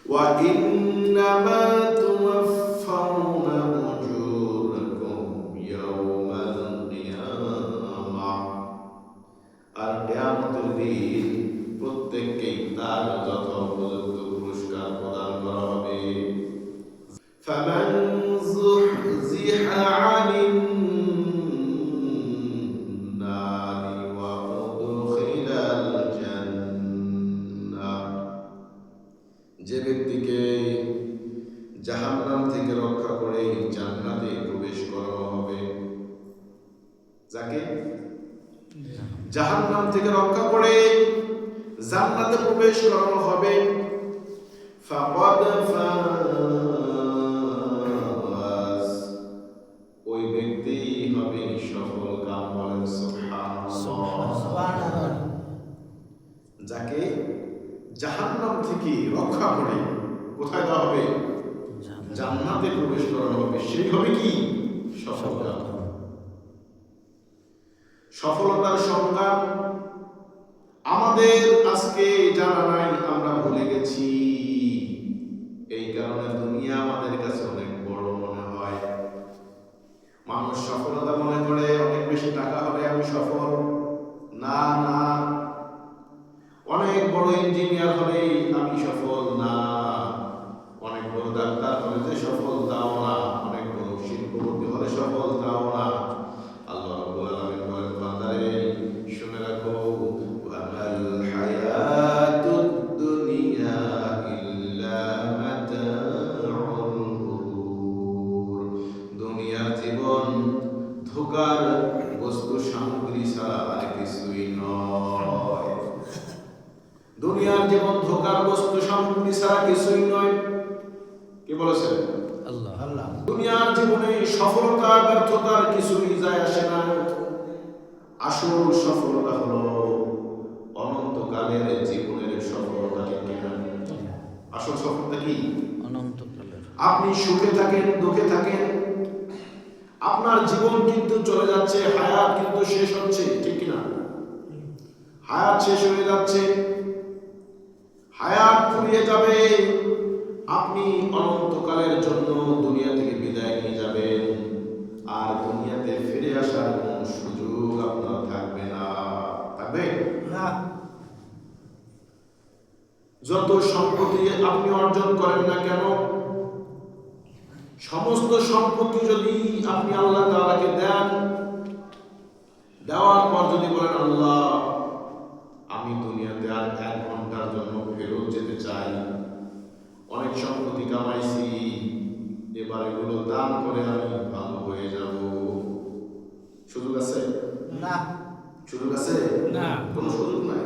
ওয়া ইন্নামা তুওয়াফাউনা উজুরাকুম ইয়াওমাল কিয়ামাহ, আর কিয়ামতের দিন প্রত্যেককেই তার যথোপযুক্ত পুরস্কার প্রদান করা হবে। ফামান যুহজিহা আনিন নারি ওয়া উদখিলাল জান্নাহ, যে ব্যক্তিকে জাহান্নাম থেকে রক্ষা করে জান্নাতে প্রবেশ করানো হবে, যাকে জাহান্নাম থেকে রক্ষা করে জান্নাতে প্রবেশ করানো হবে, ফাকাদ ফাজ, ওই ব্যক্তি হবে সফল কাম। বলেন সুবহানাল্লাহ। যাকে জাহান্নাম থেকে রক্ষা করে কোথায় দেওয়া হবে? জান্নাতে প্রবেশ করানো হবে, সেই হবে কি সফল কাম। সফলতার সংজ্ঞা আমাদের আজকে জানা নাই, আমরা ভুলে গেছি। এই কারণে দুনিয়া আমাদের কাছে অনেক বড় মনে হয়। মানুষ সফলতা মনে করে অনেক বেশি টাকা হলে আমি সফল। না না, অনেক বড় ইঞ্জিনিয়ার হলে আমি সফল না, অনেক বড় ডাক্তার হলে যে সফল তাও না, অনেক বড় শিল্পপতি হলে সফল তাও না। আল্লাহ রাব্বুল আলামিন বলেন, বান্দারে শুনে রাখো, ওয়ামাল হায়াতুদ দুনিয়া ইল্লা মাতাউল গুরুর, দুনিয়ার জীবন ধোঁকার বস্তু সামগ্রী ছাড়া আর কিছুই নয়। দুনিয়ার জীবন ধোঁকার বস্তু সামগ্রী ছাড়া কিছুই নয়। কে বলেছেন? আল্লাহ। আল্লাহ। দুনিয়ার জীবনে সফলতা ব্যর্থতার কিছুই যায় আসে না। আসল সফলতা হলো অনন্তকালের জীবনের সফলতা। ঠিক কিনা? আসল সফলতা কি? অনন্তকালের। আপনি সুখে থাকেন, দুঃখে থাকেন, আপনার জীবন কিন্তু চলে যাচ্ছে, হায়াত কিন্তু শেষ হচ্ছে। ঠিক কিনা? হায়াত শেষ হয়ে যাচ্ছে, হায়াত ফুরিয়ে যাবে, আপনি অনন্তকালের জন্য দুনিয়া থেকে বিদায় নিয়ে যাবেন, আর দুনিয়াতে ফিরে আসার কোন সুযোগ আপনার থাকবে না। থাকবে না। যত সম্পত্তি আপনি অর্জন করেন না কেন, সমস্ত সম্পত্তি যদি আপনি আল্লাহ তাআলাকে দেন, দেওয়ার পর যদি বলেন আল্লাহ আমি দুনিয়াতে আর 1 ঘন্টার জন্য ফেরত যেতে চাই, অনেক সম্পত্তি কামাইছি, এবার এগুলো দান করে আমি ভালো হয়ে যাব, সুযোগ আছে? না। সুযোগ আছে? না, কোনো সুযোগ নাই।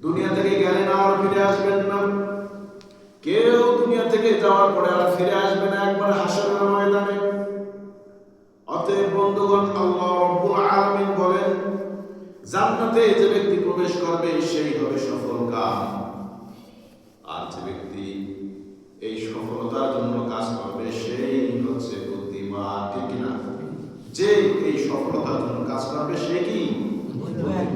দুনিয়া থেকে গেলেন আর ফিরে আসবেন না। কেউ দুনিয়া থেকে যাওয়ার পরে আর ফিরে আসবে না, একবার হাসরের ময়দানে। অতএব বন্ধুগণ, আল্লাহ রাব্বুল আলামিন বলেন, জান্নাতে যে ব্যক্তি প্রবেশ করবে সেই হবে সফল কাম, আর যে ব্যক্তি এই সফলতার জন্য কাজ করবে সেই হচ্ছে বুদ্ধিমান। ঠিক কিনা? যে এই সফলতার জন্য কাজ করবে সে কি বুদ্ধিমান।